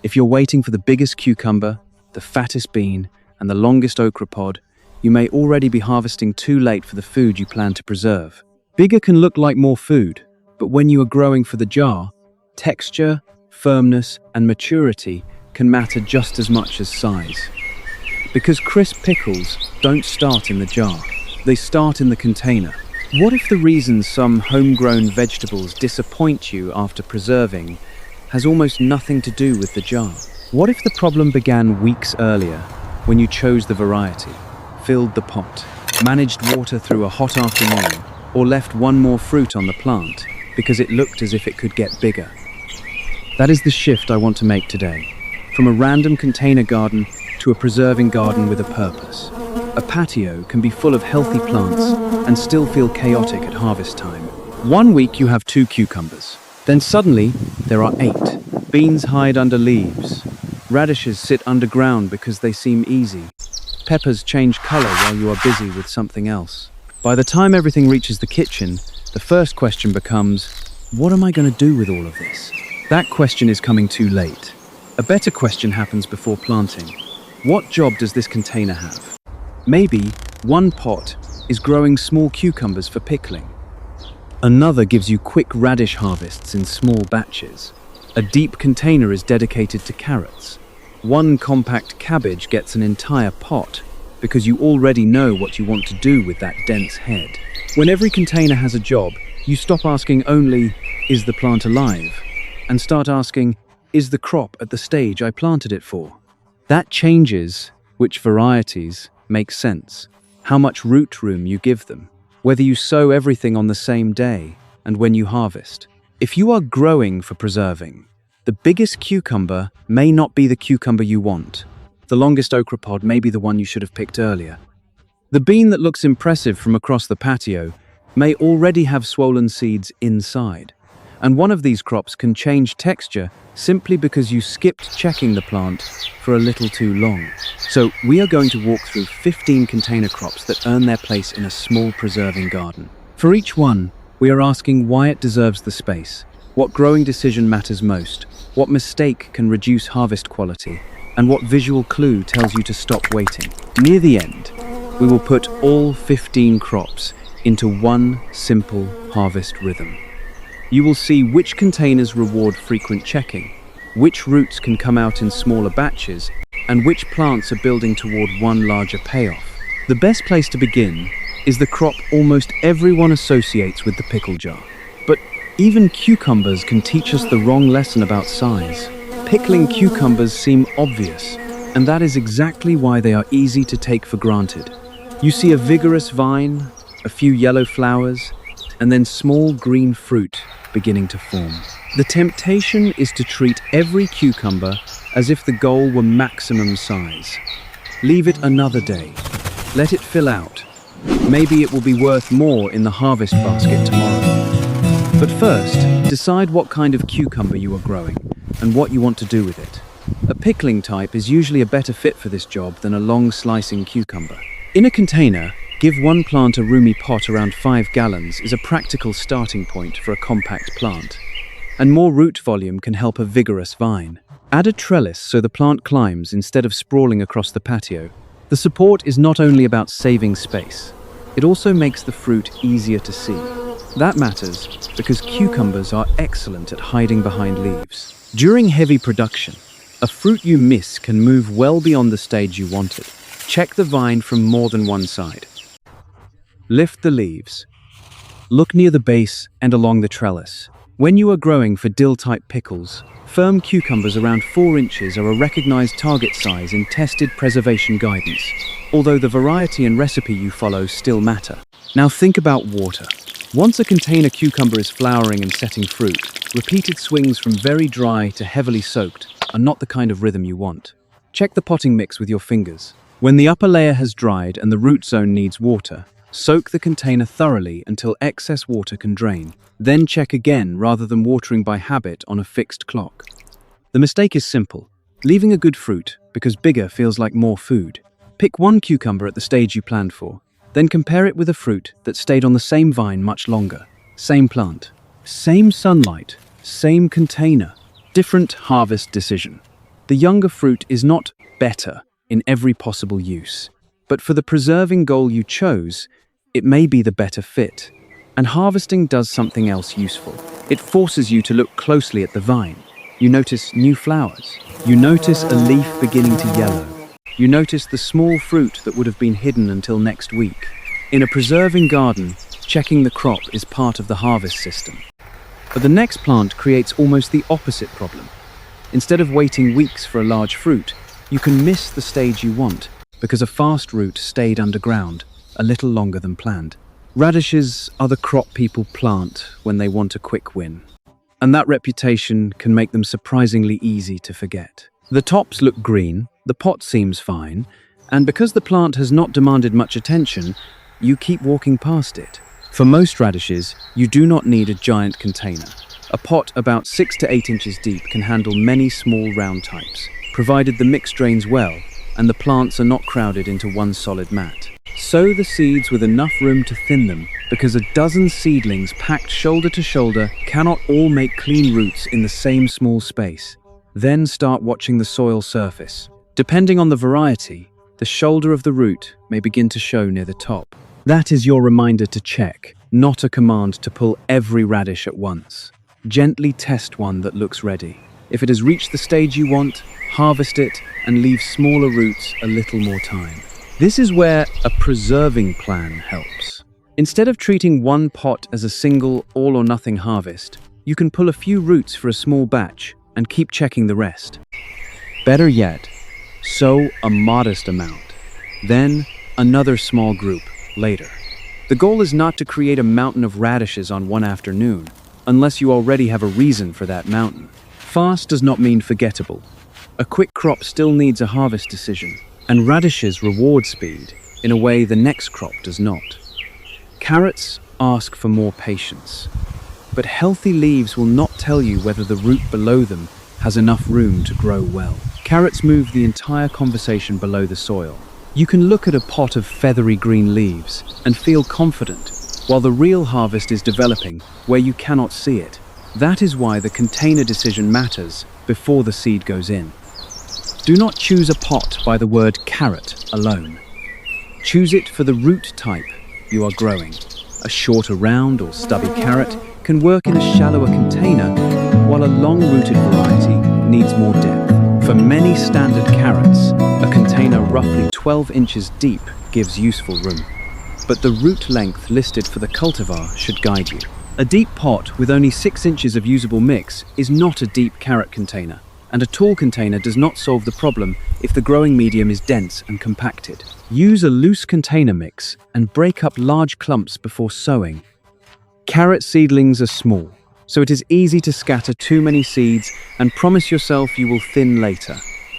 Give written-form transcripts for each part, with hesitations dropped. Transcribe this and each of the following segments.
If you're waiting for the biggest cucumber, the fattest bean, and the longest okra pod, you may already be harvesting too late for the food you plan to preserve. Bigger can look like more food, but when you are growing for the jar, texture, firmness, and maturity can matter just as much as size. Because crisp pickles don't start in the jar, they start in the container. What if the reason some homegrown vegetables disappoint you after preserving has almost nothing to do with the jar? What if the problem began weeks earlier when you chose the variety, filled the pot, managed water through a hot afternoon, or left one more fruit on the plant because it looked as if it could get bigger? That is the shift I want to make today. From a random container garden to a preserving garden with a purpose. A patio can be full of healthy plants and still feel chaotic at harvest time. One week you have 2 cucumbers. Then suddenly there are 8. Beans hide under leaves. Radishes sit underground because they seem easy. Peppers change color while you are busy with something else. By the time everything reaches the kitchen, the first question becomes, what am I going to do with all of this? That question is coming too late. A better question happens before planting. What job does this container have? Maybe one pot is growing small cucumbers for pickling. Another gives you quick radish harvests in small batches. A deep container is dedicated to carrots. One compact cabbage gets an entire pot because you already know what you want to do with that dense head. When every container has a job, you stop asking only, is the plant alive? And start asking, is the crop at the stage I planted it for? That changes which varieties make sense, how much root room you give them, whether you sow everything on the same day, and when you harvest. If you are growing for preserving, the biggest cucumber may not be the cucumber you want. The longest okra pod may be the one you should have picked earlier. The bean that looks impressive from across the patio may already have swollen seeds inside. And one of these crops can change texture simply because you skipped checking the plant for a little too long. So we are going to walk through 15 container crops that earn their place in a small preserving garden. For each one, we are asking why it deserves the space, what growing decision matters most, what mistake can reduce harvest quality, and what visual clue tells you to stop waiting. Near the end, we will put all 15 crops into one simple harvest rhythm. You will see which containers reward frequent checking, which roots can come out in smaller batches, and which plants are building toward one larger payoff. The best place to begin is the crop almost everyone associates with the pickle jar. But even cucumbers can teach us the wrong lesson about size. Pickling cucumbers seem obvious, and that is exactly why they are easy to take for granted. You see a vigorous vine, a few yellow flowers, and then small green fruit beginning to form. The temptation is to treat every cucumber as if the goal were maximum size. Leave it another day. Let it fill out. Maybe it will be worth more in the harvest basket tomorrow. But first, decide what kind of cucumber you are growing and what you want to do with it. A pickling type is usually a better fit for this job than a long slicing cucumber. In a container, give one plant a roomy pot around 5 gallons is a practical starting point for a compact plant. And more root volume can help a vigorous vine. Add a trellis so the plant climbs instead of sprawling across the patio. The support is not only about saving space, it also makes the fruit easier to see. That matters because cucumbers are excellent at hiding behind leaves. During heavy production, a fruit you miss can move well beyond the stage you wanted. Check the vine from more than one side. Lift the leaves. Look near the base and along the trellis. When you are growing for dill-type pickles, firm cucumbers around 4 inches are a recognized target size in tested preservation guidance, although the variety and recipe you follow still matter. Now think about water. Once a container cucumber is flowering and setting fruit, repeated swings from very dry to heavily soaked are not the kind of rhythm you want. Check the potting mix with your fingers. When the upper layer has dried and the root zone needs water, soak the container thoroughly until excess water can drain. Then check again rather than watering by habit on a fixed clock. The mistake is simple, leaving a good fruit because bigger feels like more food. Pick one cucumber at the stage you planned for, then compare it with a fruit that stayed on the same vine much longer. Same plant, same sunlight, same container, different harvest decision. The younger fruit is not better in every possible use, but for the preserving goal you chose, it may be the better fit. And harvesting does something else useful. It forces you to look closely at the vine. You notice new flowers. You notice a leaf beginning to yellow. You notice the small fruit that would have been hidden until next week. In a preserving garden, checking the crop is part of the harvest system. But the next plant creates almost the opposite problem. Instead of waiting weeks for a large fruit, you can miss the stage you want because a fast root stayed underground a little longer than planned. Radishes are the crop people plant when they want a quick win. And that reputation can make them surprisingly easy to forget. The tops look green, the pot seems fine, and because the plant has not demanded much attention, you keep walking past it. For most radishes, you do not need a giant container. A pot about 6 to 8 inches deep can handle many small round types, provided the mix drains well and the plants are not crowded into one solid mat. Sow the seeds with enough room to thin them, because a dozen seedlings packed shoulder to shoulder cannot all make clean roots in the same small space. Then start watching the soil surface. Depending on the variety, the shoulder of the root may begin to show near the top. That is your reminder to check, not a command to pull every radish at once. Gently test one that looks ready. If it has reached the stage you want, harvest it and leave smaller roots a little more time. This is where a preserving plan helps. Instead of treating one pot as a single all-or-nothing harvest, you can pull a few roots for a small batch and keep checking the rest. Better yet, sow a modest amount, then another small group later. The goal is not to create a mountain of radishes on one afternoon, unless you already have a reason for that mountain. Fast does not mean forgettable. A quick crop still needs a harvest decision, and radishes reward speed in a way the next crop does not. Carrots ask for more patience, but healthy leaves will not tell you whether the root below them has enough room to grow well. Carrots move the entire conversation below the soil. You can look at a pot of feathery green leaves and feel confident, while the real harvest is developing where you cannot see it. That is why the container decision matters before the seed goes in. Do not choose a pot by the word carrot alone. Choose it for the root type you are growing. A shorter round or stubby carrot can work in a shallower container, while a long-rooted variety needs more depth. For many standard carrots, a container roughly 12 inches deep gives useful room. But the root length listed for the cultivar should guide you. A deep pot with only 6 inches of usable mix is not a deep carrot container, and a tall container does not solve the problem if the growing medium is dense and compacted. Use a loose container mix and break up large clumps before sowing. Carrot seedlings are small, so it is easy to scatter too many seeds and promise yourself you will thin later.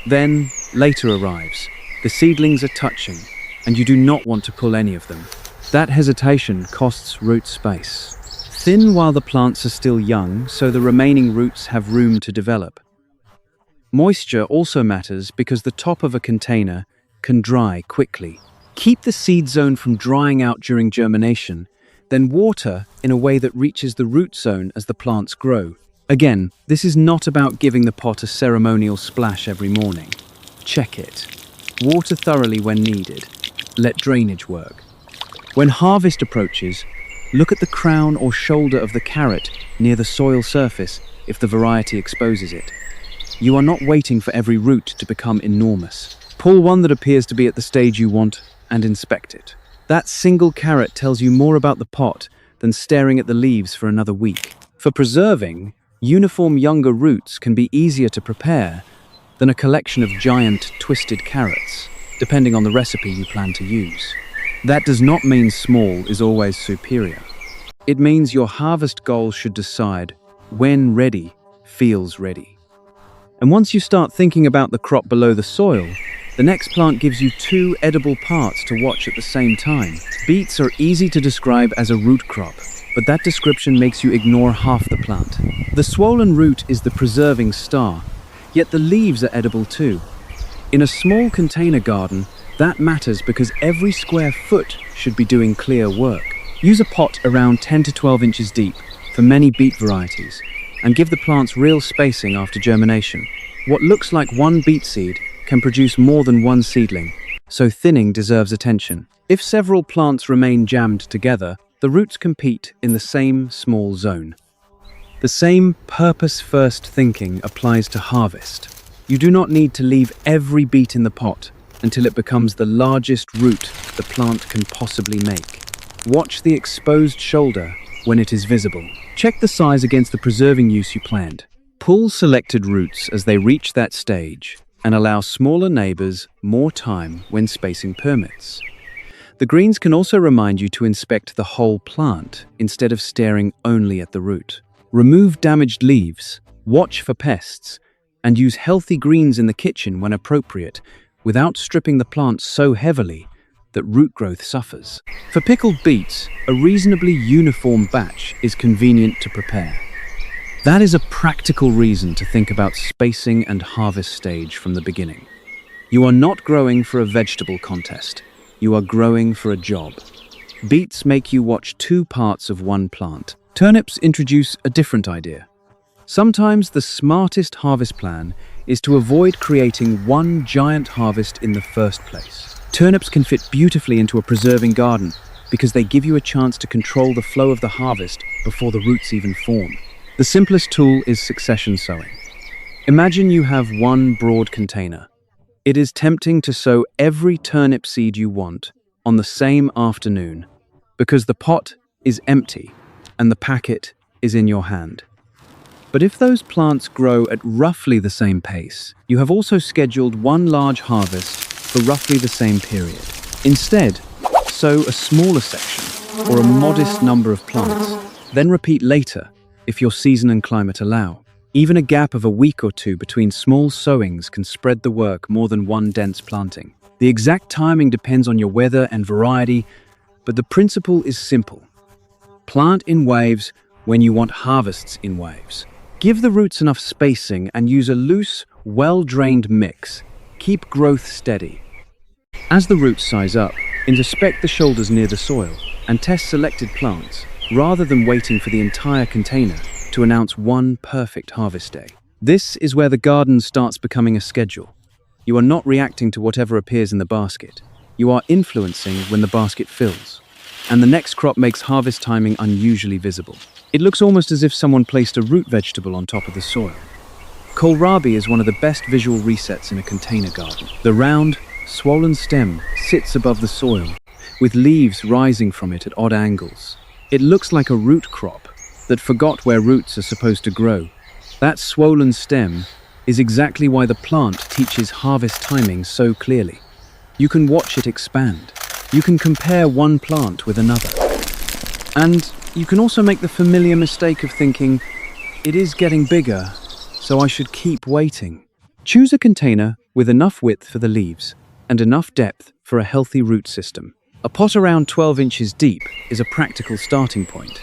Then, later arrives. The seedlings are touching, and you do not want to pull any of them. That hesitation costs root space. Thin while the plants are still young, so the remaining roots have room to develop. Moisture also matters because the top of a container can dry quickly. Keep the seed zone from drying out during germination, then water in a way that reaches the root zone as the plants grow. Again, this is not about giving the pot a ceremonial splash every morning. Check it. Water thoroughly when needed. Let drainage work. When harvest approaches, look at the crown or shoulder of the carrot near the soil surface if the variety exposes it. You are not waiting for every root to become enormous. Pull one that appears to be at the stage you want and inspect it. That single carrot tells you more about the pot than staring at the leaves for another week. For preserving, uniform younger roots can be easier to prepare than a collection of giant, twisted carrots, depending on the recipe you plan to use. That does not mean small is always superior. It means your harvest goal should decide when ready feels ready. And once you start thinking about the crop below the soil, the next plant gives you 2 edible parts to watch at the same time. Beets are easy to describe as a root crop, but that description makes you ignore half the plant. The swollen root is the preserving star, yet the leaves are edible too. In a small container garden, that matters because every square foot should be doing clear work. Use a pot around 10 to 12 inches deep for many beet varieties, and give the plants real spacing after germination. What looks like one beet seed can produce more than one seedling, so thinning deserves attention. If several plants remain jammed together, the roots compete in the same small zone. The same purpose-first thinking applies to harvest. You do not need to leave every beet in the pot until it becomes the largest root the plant can possibly make. Watch the exposed shoulder when it is visible. Check the size against the preserving use you planned. Pull selected roots as they reach that stage and allow smaller neighbors more time when spacing permits. The greens can also remind you to inspect the whole plant instead of staring only at the root. Remove damaged leaves, watch for pests, and use healthy greens in the kitchen when appropriate, without stripping the plant so heavily that root growth suffers. For pickled beets, a reasonably uniform batch is convenient to prepare. That is a practical reason to think about spacing and harvest stage from the beginning. You are not growing for a vegetable contest. You are growing for a job. Beets make you watch two parts of one plant. Turnips introduce a different idea. Sometimes the smartest harvest plan is to avoid creating one giant harvest in the first place. Turnips can fit beautifully into a preserving garden because they give you a chance to control the flow of the harvest before the roots even form. The simplest tool is succession sowing. Imagine you have one broad container. It is tempting to sow every turnip seed you want on the same afternoon because the pot is empty and the packet is in your hand. But if those plants grow at roughly the same pace, you have also scheduled one large harvest for roughly the same period. Instead, sow a smaller section or a modest number of plants, then repeat later if your season and climate allow. Even a gap of a week or two between small sowings can spread the work more than one dense planting. The exact timing depends on your weather and variety, but the principle is simple. Plant in waves when you want harvests in waves. Give the roots enough spacing and use a loose, well-drained mix. Keep growth steady. As the roots size up, inspect the shoulders near the soil and test selected plants, rather than waiting for the entire container to announce one perfect harvest day. This is where the garden starts becoming a schedule. You are not reacting to whatever appears in the basket. You are influencing when the basket fills. And the next crop makes harvest timing unusually visible. It looks almost as if someone placed a root vegetable on top of the soil. Kohlrabi is one of the best visual resets in a container garden. The round, swollen stem sits above the soil, with leaves rising from it at odd angles. It looks like a root crop that forgot where roots are supposed to grow. That swollen stem is exactly why the plant teaches harvest timing so clearly. You can watch it expand. You can compare one plant with another. And you can also make the familiar mistake of thinking, it is getting bigger, so I should keep waiting. Choose a container with enough width for the leaves and enough depth for a healthy root system. A pot around 12 inches deep is a practical starting point.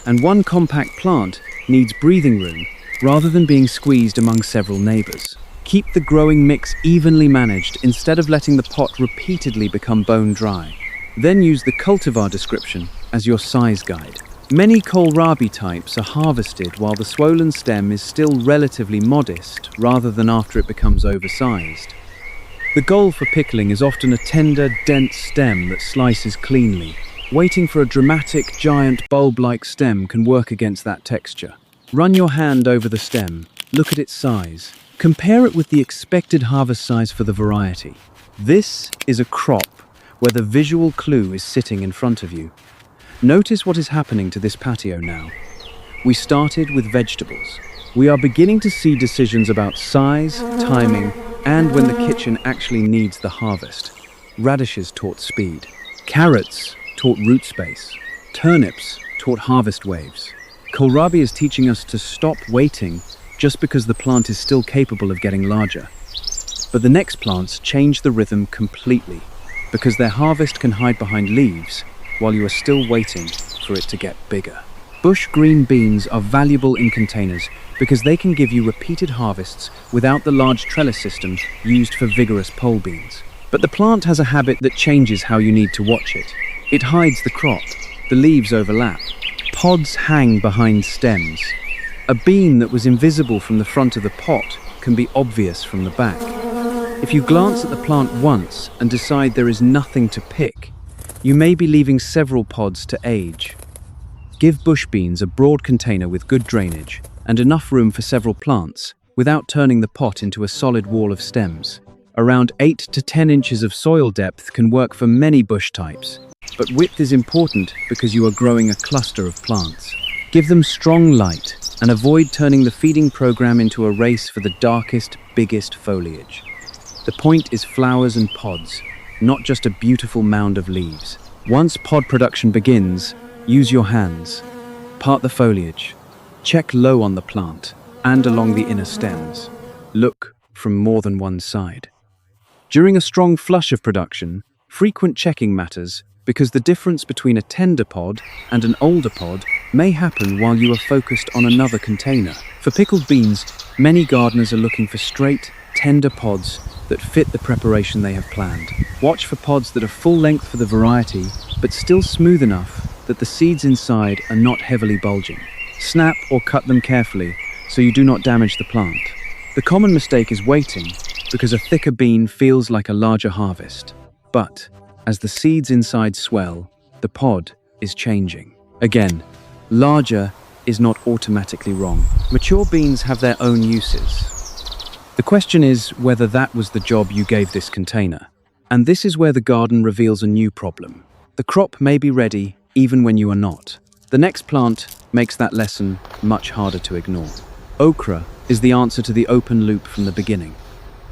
And one compact plant needs breathing room rather than being squeezed among several neighbors. Keep the growing mix evenly managed instead of letting the pot repeatedly become bone dry. Then use the cultivar description as your size guide. Many kohlrabi types are harvested while the swollen stem is still relatively modest rather than after it becomes oversized. The goal for pickling is often a tender, dense stem that slices cleanly. Waiting for a dramatic, giant bulb-like stem can work against that texture. Run your hand over the stem, look at its size. Compare it with the expected harvest size for the variety. This is a crop where the visual clue is sitting in front of you. Notice what is happening to this patio now. We started with vegetables. We are beginning to see decisions about size, timing, and when the kitchen actually needs the harvest. Radishes taught speed. Carrots taught root space. Turnips taught harvest waves. Kohlrabi is teaching us to stop waiting just because the plant is still capable of getting larger. But the next plants change the rhythm completely because their harvest can hide behind leaves while you are still waiting for it to get bigger. Bush green beans are valuable in containers because they can give you repeated harvests without the large trellis system used for vigorous pole beans. But the plant has a habit that changes how you need to watch it. It hides the crop. The leaves overlap. Pods hang behind stems. A bean that was invisible from the front of the pot can be obvious from the back. If you glance at the plant once and decide there is nothing to pick, you may be leaving several pods to age. Give bush beans a broad container with good drainage and enough room for several plants without turning the pot into a solid wall of stems. Around 8 to 10 inches of soil depth can work for many bush types, but width is important because you are growing a cluster of plants. Give them strong light and avoid turning the feeding program into a race for the darkest, biggest foliage. The point is flowers and pods, not just a beautiful mound of leaves. Once pod production begins, use your hands. Part the foliage. Check low on the plant and along the inner stems. Look from more than one side. During a strong flush of production, frequent checking matters because the difference between a tender pod and an older pod may happen while you are focused on another container. For pickled beans, many gardeners are looking for straight, tender pods that fit the preparation they have planned. Watch for pods that are full length for the variety, but still smooth enough that the seeds inside are not heavily bulging. Snap or cut them carefully so you do not damage the plant. The common mistake is waiting because a thicker bean feels like a larger harvest. But as the seeds inside swell, the pod is changing. Again, larger is not automatically wrong. Mature beans have their own uses. The question is whether that was the job you gave this container. And this is where the garden reveals a new problem. The crop may be ready even when you are not. The next plant makes that lesson much harder to ignore. Okra is the answer to the open loop from the beginning.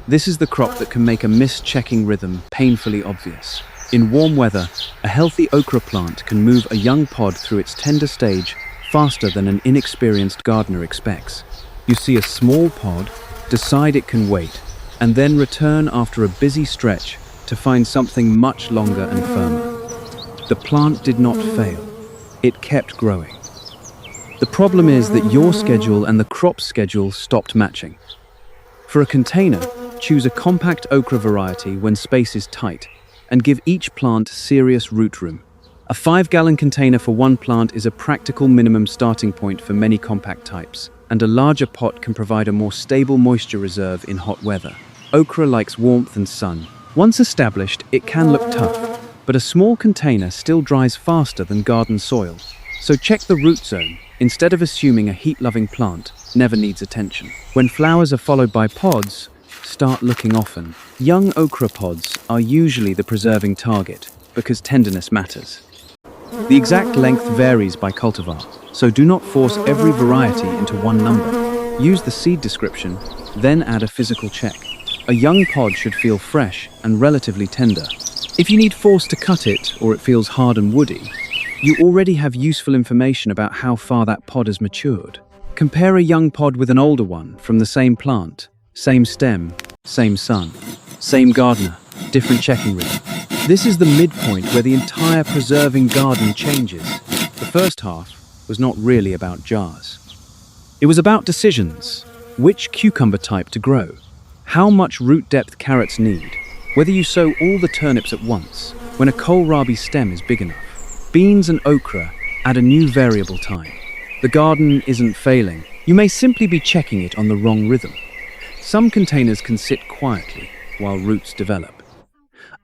This is the crop that can make a mischecking rhythm painfully obvious. In warm weather, a healthy okra plant can move a young pod through its tender stage faster than an inexperienced gardener expects. You see a small pod, decide it can wait, and then return after a busy stretch to find something much longer and firmer. The plant did not fail. It kept growing. The problem is that your schedule and the crop's schedule stopped matching. For a container, choose a compact okra variety when space is tight, and give each plant serious root room. A 5-gallon container for one plant is a practical minimum starting point for many compact types, and a larger pot can provide a more stable moisture reserve in hot weather. Okra likes warmth and sun. Once established, it can look tough, but a small container still dries faster than garden soil. So check the root zone, instead of assuming a heat-loving plant never needs attention. When flowers are followed by pods, start looking often. Young okra pods are usually the preserving target because tenderness matters. The exact length varies by cultivar, so do not force every variety into one number. Use the seed description, then add a physical check. A young pod should feel fresh and relatively tender. If you need force to cut it or it feels hard and woody, you already have useful information about how far that pod has matured. Compare a young pod with an older one from the same plant, same stem, same sun, same gardener, different checking rhythm. This is the midpoint where the entire preserving garden changes. The first half was not really about jars. It was about decisions. Which cucumber type to grow, how much root depth carrots need, whether you sow all the turnips at once, when a kohlrabi stem is big enough. Beans and okra add a new variable time. The garden isn't failing. You may simply be checking it on the wrong rhythm. Some containers can sit quietly while roots develop.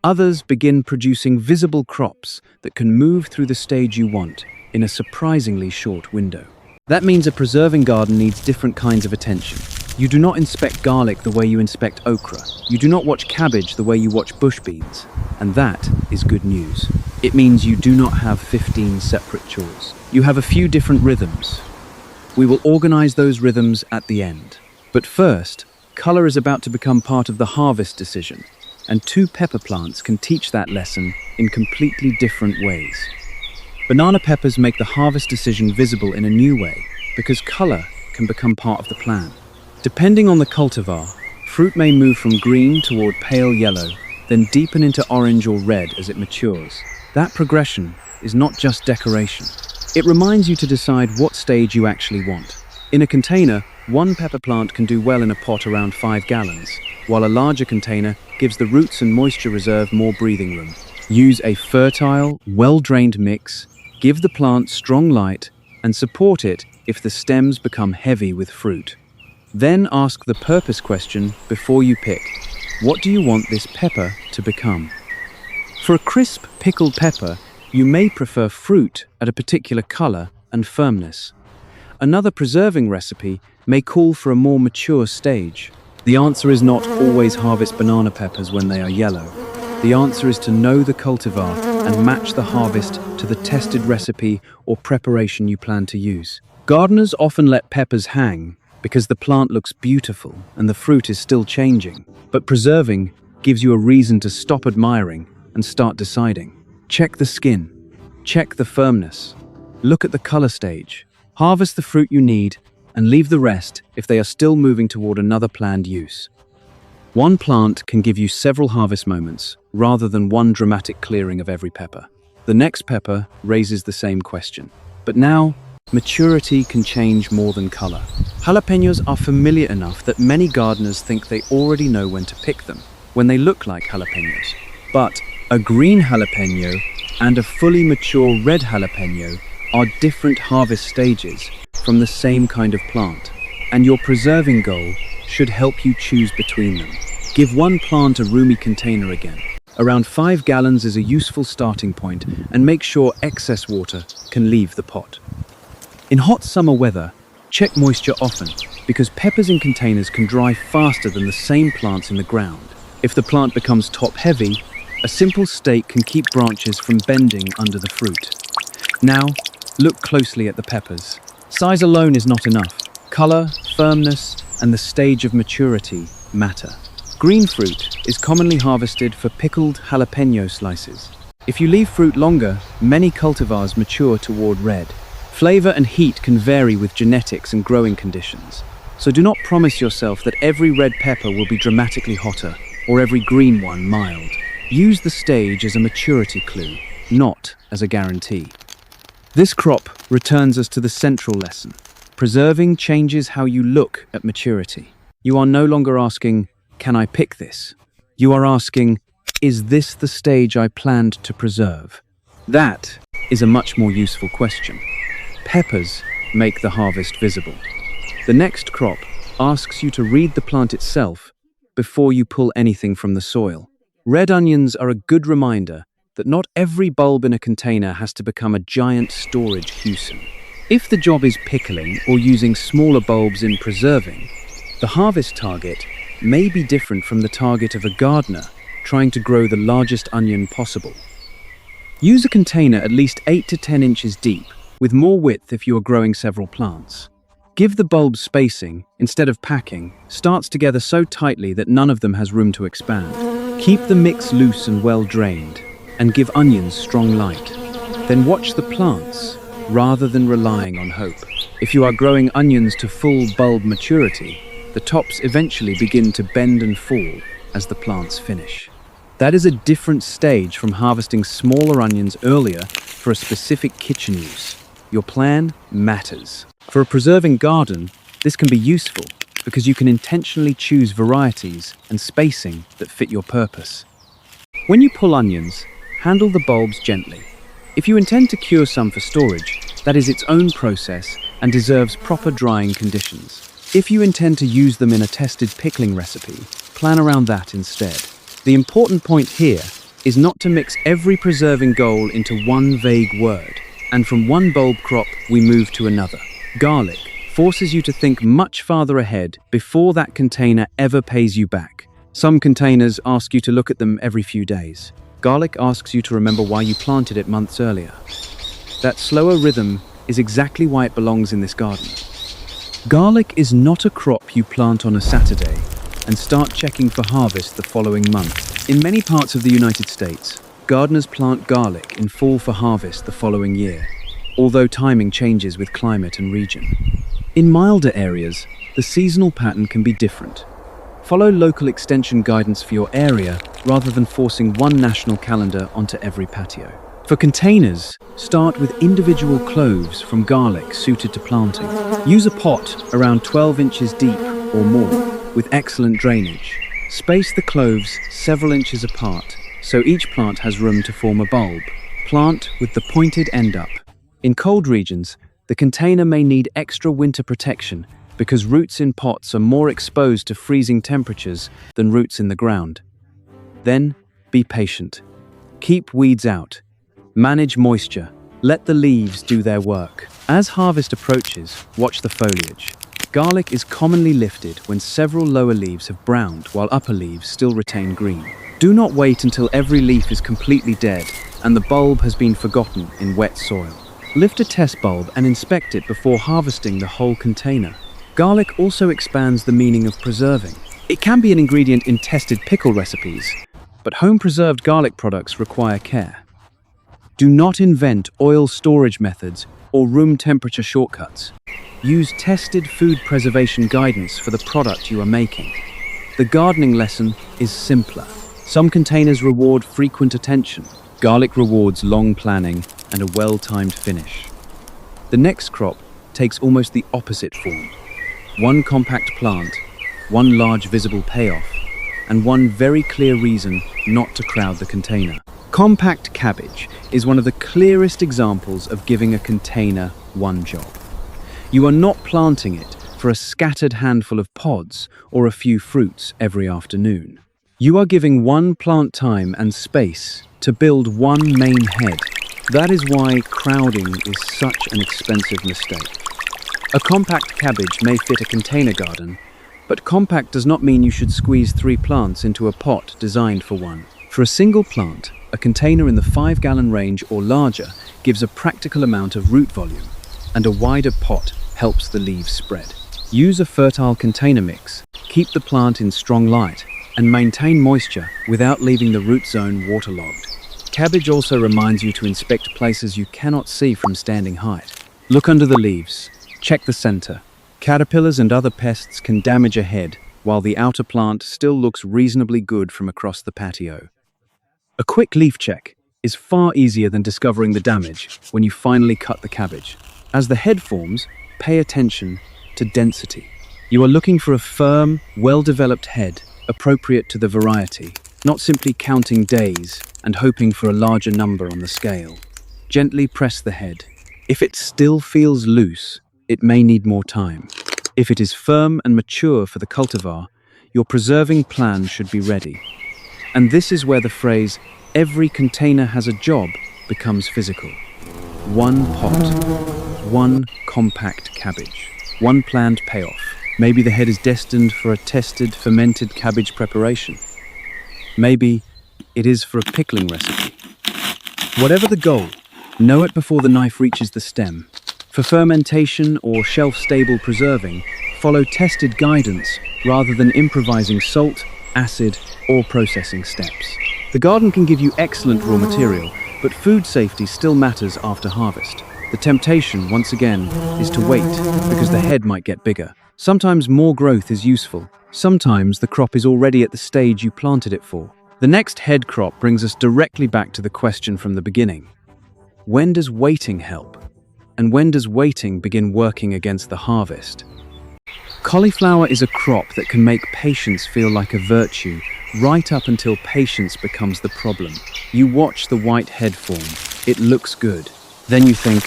Others begin producing visible crops that can move through the stage you want in a surprisingly short window. That means a preserving garden needs different kinds of attention. You do not inspect garlic the way you inspect okra. You do not watch cabbage the way you watch bush beans. And that is good news. It means you do not have 15 separate chores. You have a few different rhythms. We will organize those rhythms at the end. But first, color is about to become part of the harvest decision, and 2 pepper plants can teach that lesson in completely different ways. Banana peppers make the harvest decision visible in a new way because color can become part of the plan. Depending on the cultivar, fruit may move from green toward pale yellow, then deepen into orange or red as it matures. That progression is not just decoration. It reminds you to decide what stage you actually want. In a container, 1 pepper plant can do well in a pot around 5 gallons, while a larger container gives the roots and moisture reserve more breathing room. Use a fertile, well-drained mix, give the plant strong light, and support it if the stems become heavy with fruit. Then ask the purpose question before you pick. What do you want this pepper to become? For a crisp, pickled pepper, you may prefer fruit at a particular color and firmness. Another preserving recipe may call for a more mature stage. The answer is not always harvest banana peppers when they are yellow. The answer is to know the cultivar and match the harvest to the tested recipe or preparation you plan to use. Gardeners often let peppers hang because the plant looks beautiful and the fruit is still changing. But preserving gives you a reason to stop admiring and start deciding. Check the skin. Check the firmness. Look at the color stage. Harvest the fruit you need and leave the rest if they are still moving toward another planned use. One plant can give you several harvest moments rather than one dramatic clearing of every pepper. The next pepper raises the same question. But now, maturity can change more than color. Jalapenos are familiar enough that many gardeners think they already know when to pick them, when they look like jalapenos. But a green jalapeno and a fully mature red jalapeno are different harvest stages from the same kind of plant, and your preserving goal should help you choose between them. Give one plant a roomy container again. Around 5 gallons is a useful starting point, and make sure excess water can leave the pot. In hot summer weather, check moisture often, because peppers in containers can dry faster than the same plants in the ground. If the plant becomes top-heavy, a simple stake can keep branches from bending under the fruit. Now, look closely at the peppers. Size alone is not enough. Color, firmness, and the stage of maturity matter. Green fruit is commonly harvested for pickled jalapeno slices. If you leave fruit longer, many cultivars mature toward red. Flavor and heat can vary with genetics and growing conditions, so do not promise yourself that every red pepper will be dramatically hotter or every green one mild. Use the stage as a maturity clue, not as a guarantee. This crop returns us to the central lesson. Preserving changes how you look at maturity. You are no longer asking, "Can I pick this?" You are asking, "Is this the stage I planned to preserve?" That is a much more useful question. Peppers make the harvest visible. The next crop asks you to read the plant itself before you pull anything from the soil. Red onions are a good reminder that not every bulb in a container has to become a giant storage Houston. If the job is pickling or using smaller bulbs in preserving, the harvest target may be different from the target of a gardener trying to grow the largest onion possible. Use a container at least 8 to 10 inches deep, with more width if you are growing several plants. Give the bulbs spacing instead of packing, starts together so tightly that none of them has room to expand. Keep the mix loose and well drained, and give onions strong light. Then watch the plants, rather than relying on hope. If you are growing onions to full bulb maturity, the tops eventually begin to bend and fall as the plants finish. That is a different stage from harvesting smaller onions earlier for a specific kitchen use. Your plan matters. For a preserving garden, this can be useful because you can intentionally choose varieties and spacing that fit your purpose. When you pull onions, handle the bulbs gently. If you intend to cure some for storage, that is its own process and deserves proper drying conditions. If you intend to use them in a tested pickling recipe, plan around that instead. The important point here is not to mix every preserving goal into one vague word, and from one bulb crop we move to another. Garlic forces you to think much farther ahead before that container ever pays you back. Some containers ask you to look at them every few days. Garlic asks you to remember why you planted it months earlier. That slower rhythm is exactly why it belongs in this garden. Garlic is not a crop you plant on a Saturday and start checking for harvest the following month. In many parts of the United States, gardeners plant garlic in fall for harvest the following year, although timing changes with climate and region. In milder areas, the seasonal pattern can be different. Follow local extension guidance for your area rather than forcing one national calendar onto every patio. For containers, start with individual cloves from garlic suited to planting. Use a pot around 12 inches deep or more with excellent drainage. Space the cloves several inches apart so each plant has room to form a bulb. Plant with the pointed end up. In cold regions, the container may need extra winter protection because roots in pots are more exposed to freezing temperatures than roots in the ground. Then, be patient. Keep weeds out. Manage moisture. Let the leaves do their work. As harvest approaches, watch the foliage. Garlic is commonly lifted when several lower leaves have browned while upper leaves still retain green. Do not wait until every leaf is completely dead and the bulb has been forgotten in wet soil. Lift a test bulb and inspect it before harvesting the whole container. Garlic also expands the meaning of preserving. It can be an ingredient in tested pickle recipes, but home-preserved garlic products require care. Do not invent oil storage methods or room temperature shortcuts. Use tested food preservation guidance for the product you are making. The gardening lesson is simpler. Some containers reward frequent attention. Garlic rewards long planning and a well-timed finish. The next crop takes almost the opposite form. One compact plant, one large visible payoff, and one very clear reason not to crowd the container. Compact cabbage is one of the clearest examples of giving a container one job. You are not planting it for a scattered handful of pods or a few fruits every afternoon. You are giving one plant time and space to build one main head. That is why crowding is such an expensive mistake. A compact cabbage may fit a container garden, but compact does not mean you should squeeze 3 plants into a pot designed for one. For a single plant, a container in the 5-gallon range or larger gives a practical amount of root volume, and a wider pot helps the leaves spread. Use a fertile container mix, keep the plant in strong light, and maintain moisture without leaving the root zone waterlogged. Cabbage also reminds you to inspect places you cannot see from standing height. Look under the leaves, check the center. Caterpillars and other pests can damage a head, while the outer plant still looks reasonably good from across the patio. A quick leaf check is far easier than discovering the damage when you finally cut the cabbage. As the head forms, pay attention to density. You are looking for a firm, well-developed head appropriate to the variety, not simply counting days and hoping for a larger number on the scale. Gently press the head. If it still feels loose, it may need more time. If it is firm and mature for the cultivar, your preserving plan should be ready. And this is where the phrase, "every container has a job," becomes physical. One pot, one compact cabbage, one planned payoff. Maybe the head is destined for a tested, fermented cabbage preparation. Maybe it is for a pickling recipe. Whatever the goal, know it before the knife reaches the stem. For fermentation or shelf-stable preserving, follow tested guidance rather than improvising salt, acid, or processing steps. The garden can give you excellent raw material, but food safety still matters after harvest. The temptation, once again, is to wait because the head might get bigger. Sometimes more growth is useful. Sometimes the crop is already at the stage you planted it for. The next head crop brings us directly back to the question from the beginning. When does waiting help? And when does waiting begin working against the harvest? Cauliflower is a crop that can make patience feel like a virtue, right up until patience becomes the problem. You watch the white head form. It looks good. Then you think,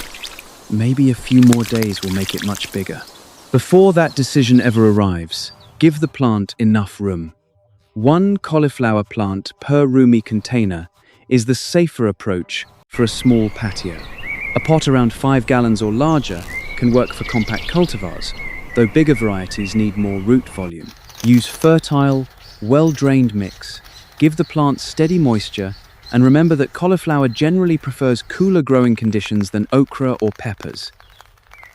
maybe a few more days will make it much bigger. Before that decision ever arrives, give the plant enough room. One cauliflower plant per roomy container is the safer approach for a small patio. A pot around 5 gallons or larger can work for compact cultivars, though bigger varieties need more root volume. Use fertile, well-drained mix. Give the plant steady moisture, and remember that cauliflower generally prefers cooler growing conditions than okra or peppers.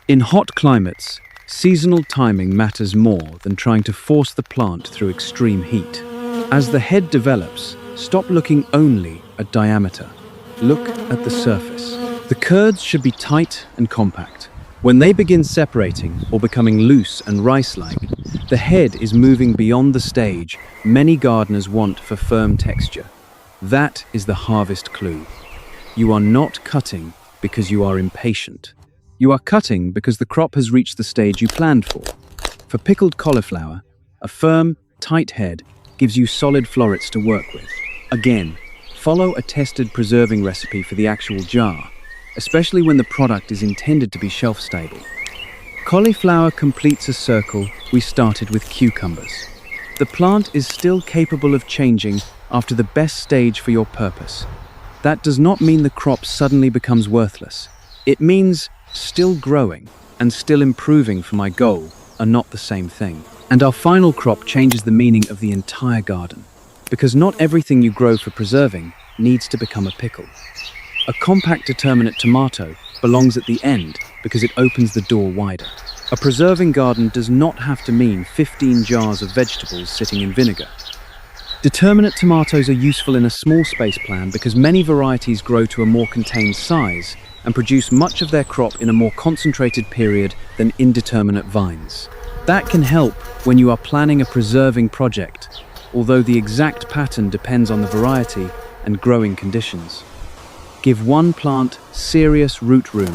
In hot climates, seasonal timing matters more than trying to force the plant through extreme heat. As the head develops, stop looking only at diameter. Look at the surface. The curds should be tight and compact. When they begin separating or becoming loose and rice-like, the head is moving beyond the stage many gardeners want for firm texture. That is the harvest clue. You are not cutting because you are impatient. You are cutting because the crop has reached the stage you planned for. For pickled cauliflower, a firm, tight head gives you solid florets to work with. Again, follow a tested preserving recipe for the actual jar, especially when the product is intended to be shelf-stable. Cauliflower completes a circle we started with cucumbers. The plant is still capable of changing after the best stage for your purpose. That does not mean the crop suddenly becomes worthless. It means still growing and still improving for my goal are not the same thing. And our final crop changes the meaning of the entire garden, because not everything you grow for preserving needs to become a pickle. A compact determinate tomato belongs at the end because it opens the door wider. A preserving garden does not have to mean 15 jars of vegetables sitting in vinegar. Determinate tomatoes are useful in a small space plan because many varieties grow to a more contained size and produce much of their crop in a more concentrated period than indeterminate vines. That can help when you are planning a preserving project, although the exact pattern depends on the variety and growing conditions. Give one plant serious root room.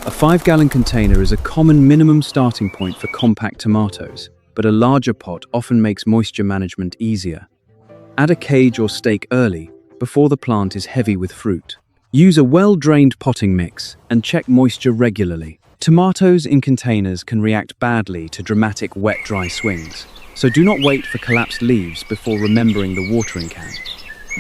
A 5-gallon container is a common minimum starting point for compact tomatoes, but a larger pot often makes moisture management easier. Add a cage or stake early, before the plant is heavy with fruit. Use a well-drained potting mix and check moisture regularly. Tomatoes in containers can react badly to dramatic wet-dry swings, so do not wait for collapsed leaves before remembering the watering can.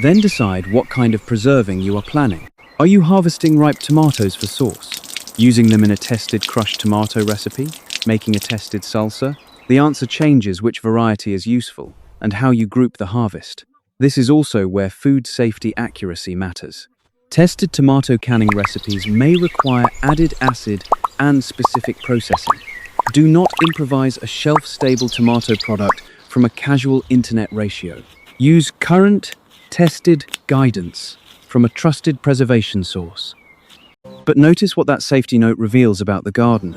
Then decide what kind of preserving you are planning. Are you harvesting ripe tomatoes for sauce? Using them in a tested crushed tomato recipe? Making a tested salsa? The answer changes which variety is useful and how you group the harvest. This is also where food safety accuracy matters. Tested tomato canning recipes may require added acid and specific processing. Do not improvise a shelf-stable tomato product from a casual internet ratio. Use current, tested guidance from a trusted preservation source. But notice what that safety note reveals about the garden.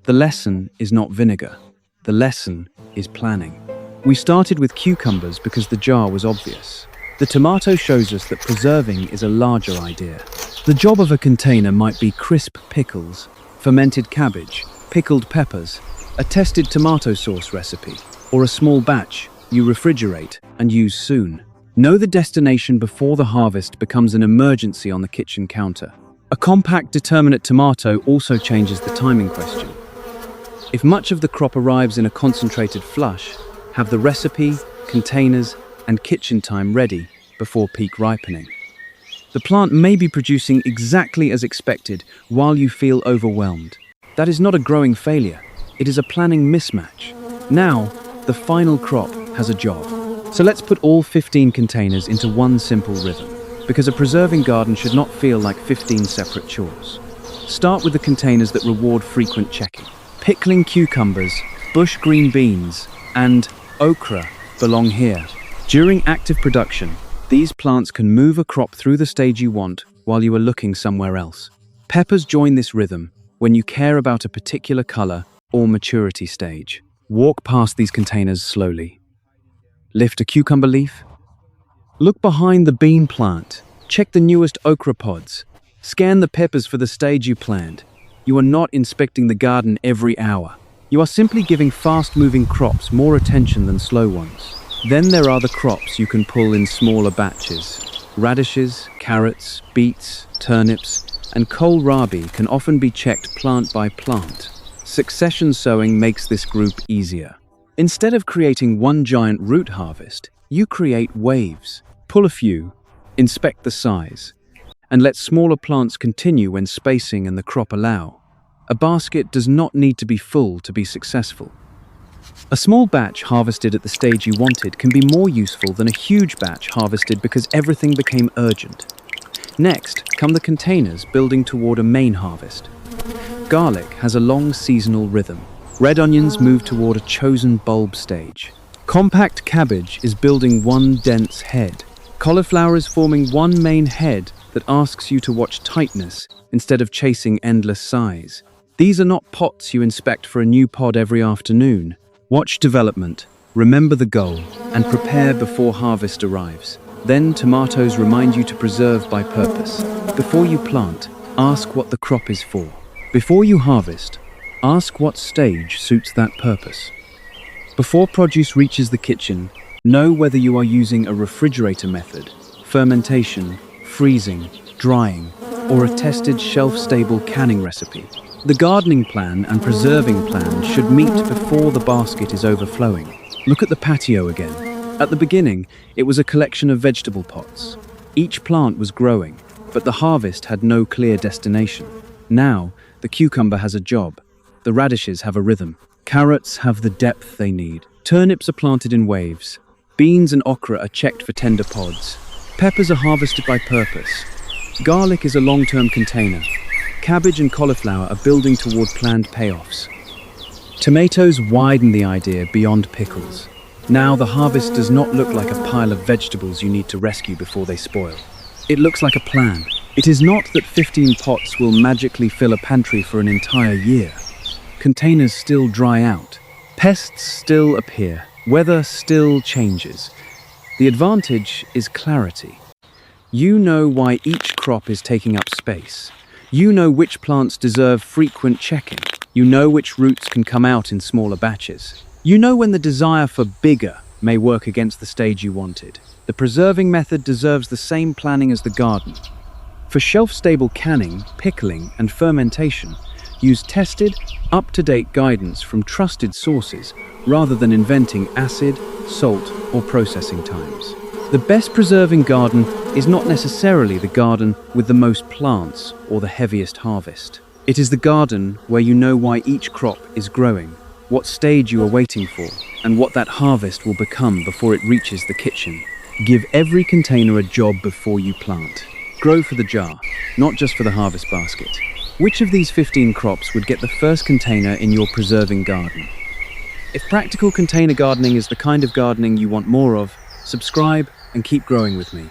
The lesson is not vinegar. The lesson is planning. We started with cucumbers because the jar was obvious. The tomato shows us that preserving is a larger idea. The job of a container might be crisp pickles, fermented cabbage, pickled peppers, a tested tomato sauce recipe, or a small batch you refrigerate and use soon. Know the destination before the harvest becomes an emergency on the kitchen counter. A compact determinate tomato also changes the timing question. If much of the crop arrives in a concentrated flush, have the recipe, containers, and kitchen time ready before peak ripening. The plant may be producing exactly as expected while you feel overwhelmed. That is not a growing failure, it is a planning mismatch. Now, the final crop has a job. So let's put all 15 containers into one simple rhythm, because a preserving garden should not feel like 15 separate chores. Start with the containers that reward frequent checking. Pickling cucumbers, bush green beans, and okra belong here. During active production, these plants can move a crop through the stage you want while you are looking somewhere else. Peppers join this rhythm when you care about a particular color or maturity stage. Walk past these containers slowly. Lift a cucumber leaf. Look behind the bean plant. Check the newest okra pods. Scan the peppers for the stage you planned. You are not inspecting the garden every hour. You are simply giving fast-moving crops more attention than slow ones. Then there are the crops you can pull in smaller batches. Radishes, carrots, beets, turnips, and kohlrabi can often be checked plant by plant. Succession sowing makes this group easier. Instead of creating one giant root harvest, you create waves. Pull a few, inspect the size, and let smaller plants continue when spacing and the crop allow. A basket does not need to be full to be successful. A small batch harvested at the stage you wanted can be more useful than a huge batch harvested because everything became urgent. Next, come the containers building toward a main harvest. Garlic has a long seasonal rhythm. Red onions move toward a chosen bulb stage. Compact cabbage is building one dense head. Cauliflower is forming one main head that asks you to watch tightness instead of chasing endless size. These are not pots you inspect for a new pod every afternoon. Watch development, remember the goal, and prepare before harvest arrives. Then tomatoes remind you to preserve by purpose. Before you plant, ask what the crop is for. Before you harvest, ask what stage suits that purpose. Before produce reaches the kitchen, know whether you are using a refrigerator method, fermentation, freezing, drying, or a tested shelf-stable canning recipe. The gardening plan and preserving plan should meet before the basket is overflowing. Look at the patio again. At the beginning, it was a collection of vegetable pots. Each plant was growing, but the harvest had no clear destination. Now, the cucumber has a job. The radishes have a rhythm. Carrots have the depth they need. Turnips are planted in waves. Beans and okra are checked for tender pods. Peppers are harvested by purpose. Garlic is a long-term container. Cabbage and cauliflower are building toward planned payoffs. Tomatoes widen the idea beyond pickles. Now the harvest does not look like a pile of vegetables you need to rescue before they spoil. It looks like a plan. It is not that 15 pots will magically fill a pantry for an entire year. Containers still dry out. Pests still appear. Weather still changes. The advantage is clarity. You know why each crop is taking up space. You know which plants deserve frequent checking. You know which roots can come out in smaller batches. You know when the desire for bigger may work against the stage you wanted. The preserving method deserves the same planning as the garden. For shelf-stable canning, pickling, and fermentation, use tested, up-to-date guidance from trusted sources rather than inventing acid, salt, or processing times. The best preserving garden is not necessarily the garden with the most plants or the heaviest harvest. It is the garden where you know why each crop is growing, what stage you are waiting for, and what that harvest will become before it reaches the kitchen. Give every container a job before you plant. Grow for the jar, not just for the harvest basket. Which of these 15 crops would get the first container in your preserving garden? If practical container gardening is the kind of gardening you want more of, subscribe and keep growing with me.